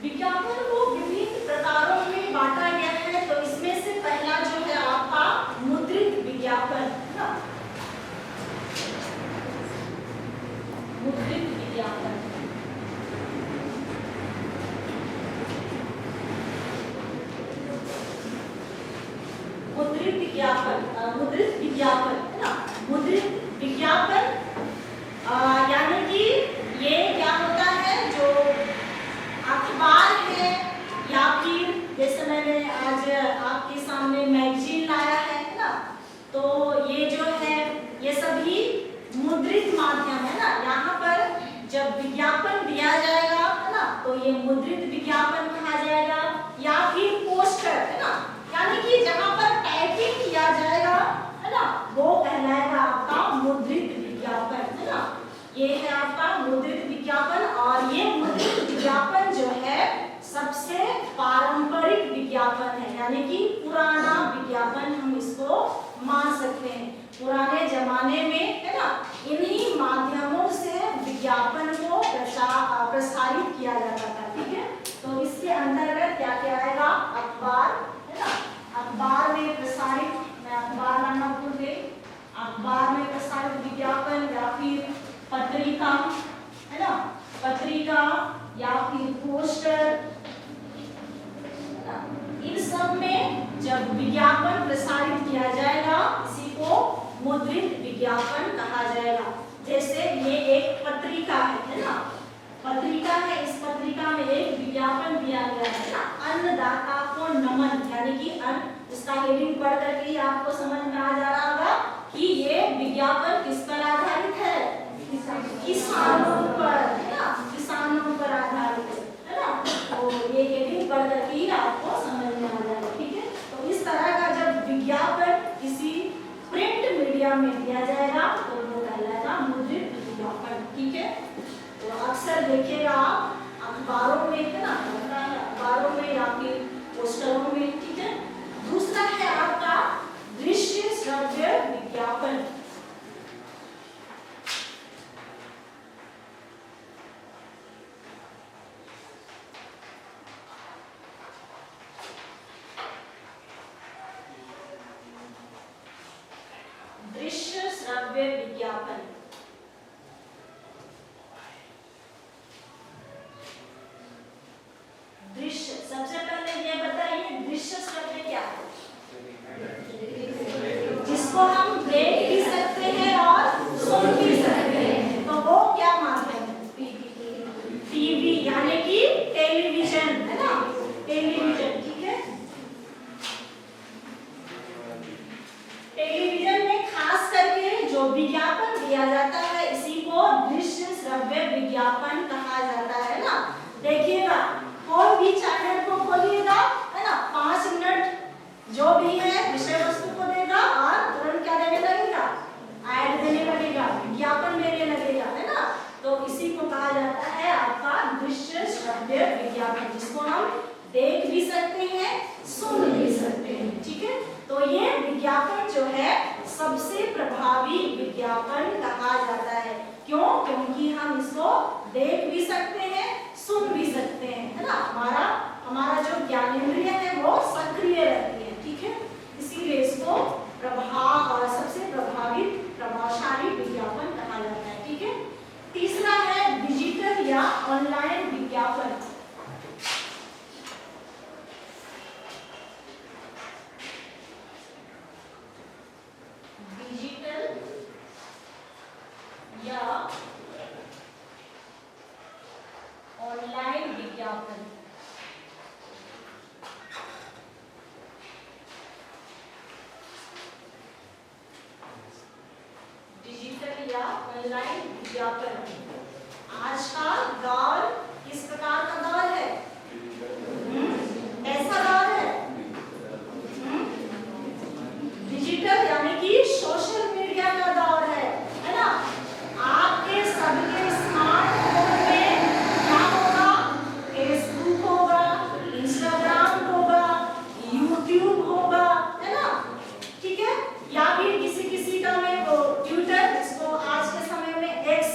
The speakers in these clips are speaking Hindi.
विज्ञापन को विभिन्न प्रकारों में बांटा गया है। तो इसमें से पहला जो है आपका मुद्रित विज्ञापन, मुद्रित विज्ञापन। मुद्रित विज्ञापन, मुद्रित विज्ञापन है ना। मुद्रित विज्ञापन यानी कि ये क्या होता है, जो अखबार है या फिर जैसे मैंने आज आपके सामने मैगजीन लाया है ना, तो ये जो है ये सभी मुद्रित माध्यम है ना। यहाँ पर जब विज्ञापन दिया जाएगा है ना, तो ये मुद्रित विज्ञापन कहा जाएगा, या फिर पोस्टर है ना, यानी कि जहाँ पर टाइपिंग किया जाएगा है ना, वो कहलाएगा आपका मुद्रित विज्ञापन है ना। ये है आपका मुद्रित विज्ञापन। और ये मुद्रित विज्ञापन जो है सबसे पारंपरिक विज्ञापन है, यानी कि पुराना विज्ञापन हम इसको मान सकते हैं। पुराने जमाने में है ना, इन्हीं माध्यमों से विज्ञापन को प्रसारित किया जाता था। ठीक है, तो इसके अंतर्गत क्या क्या आएगा, अखबार है ना, अखबार में प्रसारित, मैं अखबार लाना भूल गई, अखबार में प्रसारित विज्ञापन, या फिर पत्रिका है ना, पत्रिका या फिर पोस्टर, इन सब में जब विज्ञापन प्रसारित किया जाएगा इसी को मुद्रित विज्ञापन कहा जाएगा। जैसे ये एक पत्रिका है ना, पत्रिका है, इस पत्रिका में एक विज्ञापन दिया गया है ना, अन्नदाता को नमन, यानी कि अन्न, इसका हेडिंग पढ़ करके ही आपको समझ में आ जा रहा होगा कि ये विज्ञापन किस पर आधारित है, किसानों पर है ना, किसानों पर आधारित है ना। तो ये हेडिंग पढ़ करके ही आपको समझ में आ जाएगा। ठीक है, तो इस तरह का जब विज्ञापन किसी प्रिंट मीडिया में दिया जाएगा तो वो कहलाएगा मुद्रित विज्ञापन। ठीक है, तो अक्सर देखिएगा आप अखबारों में है ना, अखबारों में या फिर पोस्टरों में। ठीक है, दूसरा है आपका दृश्य श्रव्य विज्ञापन। दृश्य श्रव्य विज्ञापन, दृश्य, सबसे पहले ये बताइए दृश्य श्रव्य क्या है, जिसको हम देख भी सकते हैं और सुन भी सकते हैं। तो वो क्या माध्यम है, टीवी, यानी कि टेलीविजन है ना, टेलीविजन। ठीक है, टेलीविजन में खास करके जो विज्ञापन दिया जाता है इसी को दृश्य श्रव्य विज्ञापन कहा जाता है ना। देखिएगा कोई भी चैनल को खोलिएगा है ना, 5 मिनट जो भी है विषय वस्तु को देगा और तुरंत क्या देने लगेगा, ऐड देने लगेगा, विज्ञापन देने लगेगा है ना। तो इसी को कहा जाता है आपका दृश्य श्रव्य विज्ञापन, जिसको हम देख भी सकते हैं, सुन भी सकते हैं। ठीक है, तो ये विज्ञापन जो है सबसे प्रभावी विज्ञापन कहा जाता है। क्यों? क्योंकि हम इसको देख भी सकते हैं, सुन भी सकते हैं है ना। हमारा जो ज्ञानेंद्रिय है वो सक्रिय रहती है। ठीक है, इसीलिए इसको प्रभाव और सबसे प्रभावशाली विज्ञापन कहा जाता है। ठीक है, तीसरा है डिजिटल या ऑनलाइन विज्ञापन। डिजिटल या ऑनलाइन विज्ञापन, डिजिटल या ऑनलाइन विज्ञापन। आज का दौर किस प्रकार का दौर है, ऐसा दौर है डिजिटल, यानी कि सोशल मीडिया का दौर है ना। आपके सबके स्मार्टफोन में क्या होगा, फेसबुक होगा, इंस्टाग्राम होगा, यूट्यूब होगा है ना। ठीक है, या फिर किसी का में वो ट्विटर, जिसको आज के समय में एक्स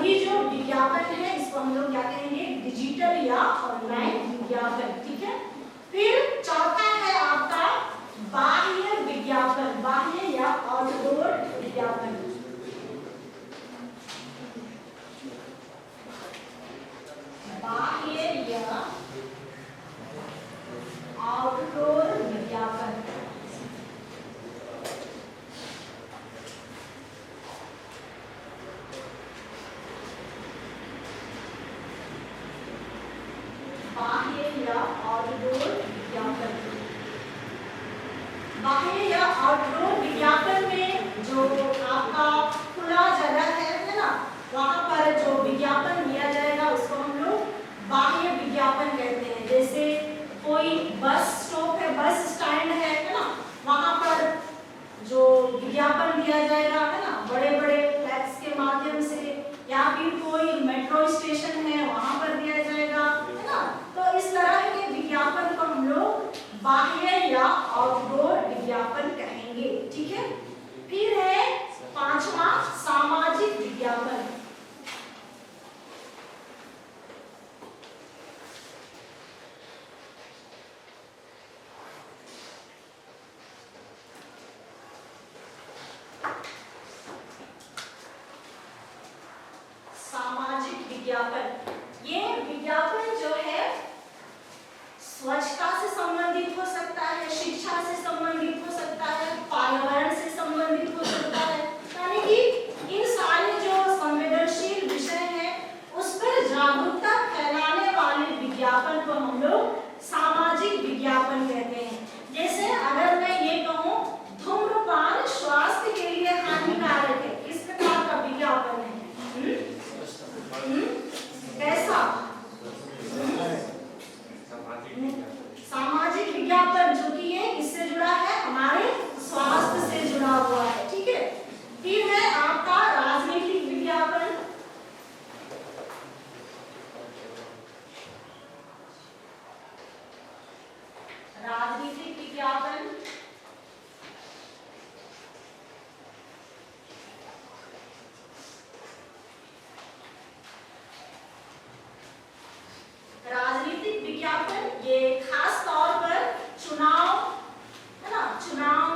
सभी जो विज्ञापन है इसको हम लोग क्या कहेंगे, डिजिटल या ऑनलाइन विज्ञापन। ठीक है। फिर चौथा है आपका बाह्य विज्ञापन, बाह्य या आउटडोर विज्ञापन। बाह्य या आउटडोर विज्ञापन। बाह्य या आउटडोर विज्ञापन। बाह्य या आउटडोर विज्ञापन में जो आपका खुला जगह है ना, वहां पर जो विज्ञापन दिया जाएगा उसको हम लोग बाह्य विज्ञापन कहते हैं। जैसे कोई बस स्टॉप है, बस स्टैंड है ना, वहां पर जो विज्ञापन दिया जाएगा है ना, बड़े बड़े फ्लैक्स के माध्यम से, या फिर कोई मेट्रो स्टेशन है वहां पर दिया जाएगा है ना। तो इस तरह के विज्ञापन को हम लोग बाह्य या आउटडोर विज्ञापन कहेंगे। ठीक है। फिर है पांचवा सामाजिक विज्ञापन। सामाजिक विज्ञापन, ये विज्ञापन जो है स्वच्छता से संबंधित हो सकता है, शिक्षा से संबंधित हो सकता है, पर्यावरण से संबंधित हो सकता है, यानी कि इन सारे जो संवेदनशील विषय हैं उस पर जागरूकता फैलाने वाले विज्ञापन को हम लोग सामाजिक विज्ञापन कहते हैं। जैसे अगर मैं ये कहूँ धूम्रपान स्वास्थ्य के लिए हानिकारक है, किस प्रकार का विज्ञापन है? कैसा? सामाजिक विज्ञापन, जो कि ये किससे जुड़ा है, हमारे स्वास्थ्य से जुड़ा हुआ है। ठीक है। फिर है आपका राजनीतिक विज्ञापन। राजनीतिक विज्ञापन राजनीतिक विज्ञापन ये खास तौर पर चुनाव है ना, चुनाव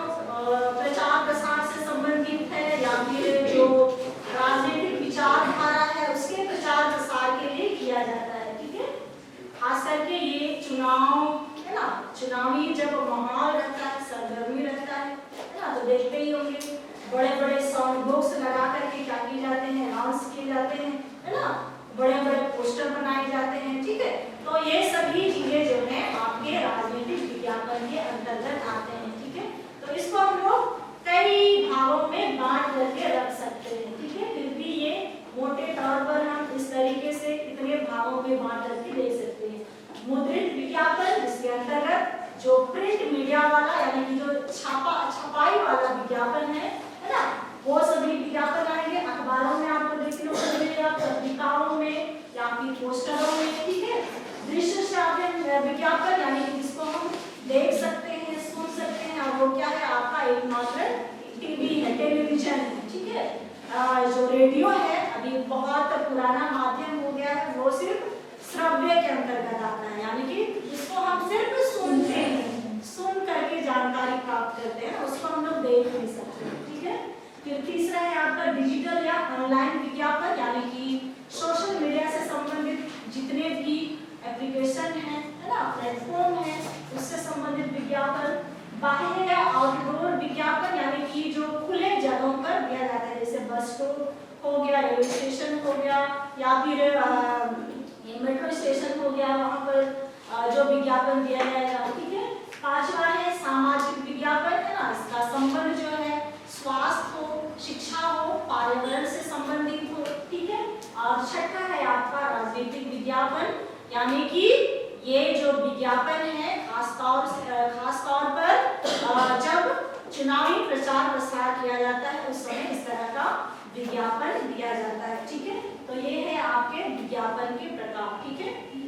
प्रचार प्रसार से संबंधित है, या फिर जो राजनीतिक विचारधारा है उसके प्रचार प्रसार के लिए किया जाता है। ठीक है। खास करके ये चुनाव है ना, चुनावी जब माहौल रहता है, सरगर्मी रहता है ना, तो देखते ही होंगे बड़े बड़े साउंड बॉक्स लगा करके क्या किए जाते हैं, अनाउंस किए जाते हैं है ना, बड़े बड़े पोस्टर बनाए जाते हैं। ठीक है। तो ये सभी चीजें जो है आपके राजनीतिक विज्ञापन के अंतर्गत आते हैं। ठीक है। तो इसको हम लोग कई भागों में बांट करके रख सकते हैं। ठीक है। फिर भी ये मोटे तौर पर हम इस तरीके से इतने भागों में बांट करके देख सकते हैं। मुद्रित विज्ञापन, जिसके अंतर्गत जो प्रिंट मीडिया वाला यानी कि जो छपाई वाला विज्ञापन है ना, वो सभी विज्ञापन आएंगे। अखबारों में आपको देखने को मिलेगा, पत्रिकाओं में या फिर पोस्टरों में। ठीक है। दृश्य श्राव्य विज्ञापन यानी कि जिसको हम देख सकते हैं, सुन सकते हैं, और वो क्या है आपका एकमात्र टीवी है, टेलीविजन है। ठीक है। जो रेडियो है अभी बहुत पुराना माध्यम हो गया है, वो सिर्फ श्रव्य के अंतर्गत आता है, यानी कि जिसको हम सिर्फ सुनते हैं, सुन करके जानकारी प्राप्त करते हैं, उसको हम लोग देख नहीं सकते। ठीक है। फिर तीसरा है आपका डिजिटल या ऑनलाइन विज्ञापन, यानी कि सोशल मीडिया से संबंधित जितने भी एप्लीकेशन है ना, प्लेटफॉर्म है, उससे संबंधित विज्ञापन। बाह्य या आउटडोर विज्ञापन, यानी कि जो खुले जगहों पर दिया जाता है, जैसे बस स्टॉप हो गया, रेलवे स्टेशन हो गया, या फिर मेट्रो स्टेशन हो गया, वहां पर जो विज्ञापन दिया जाएगा। ठीक है। पांचवा है सामाजिक विज्ञापन है ना, इसका संबंध जो है स्वास्थ्य हो, शिक्षा हो, पर्यावरण से संबंधित हो। ठीक है। और छठा है आपका राजनीतिक विज्ञापन, यानी कि ये जो विज्ञापन है खास तौर पर जब चुनावी प्रचार प्रसार किया जाता है उस समय इस तरह का विज्ञापन दिया जाता है।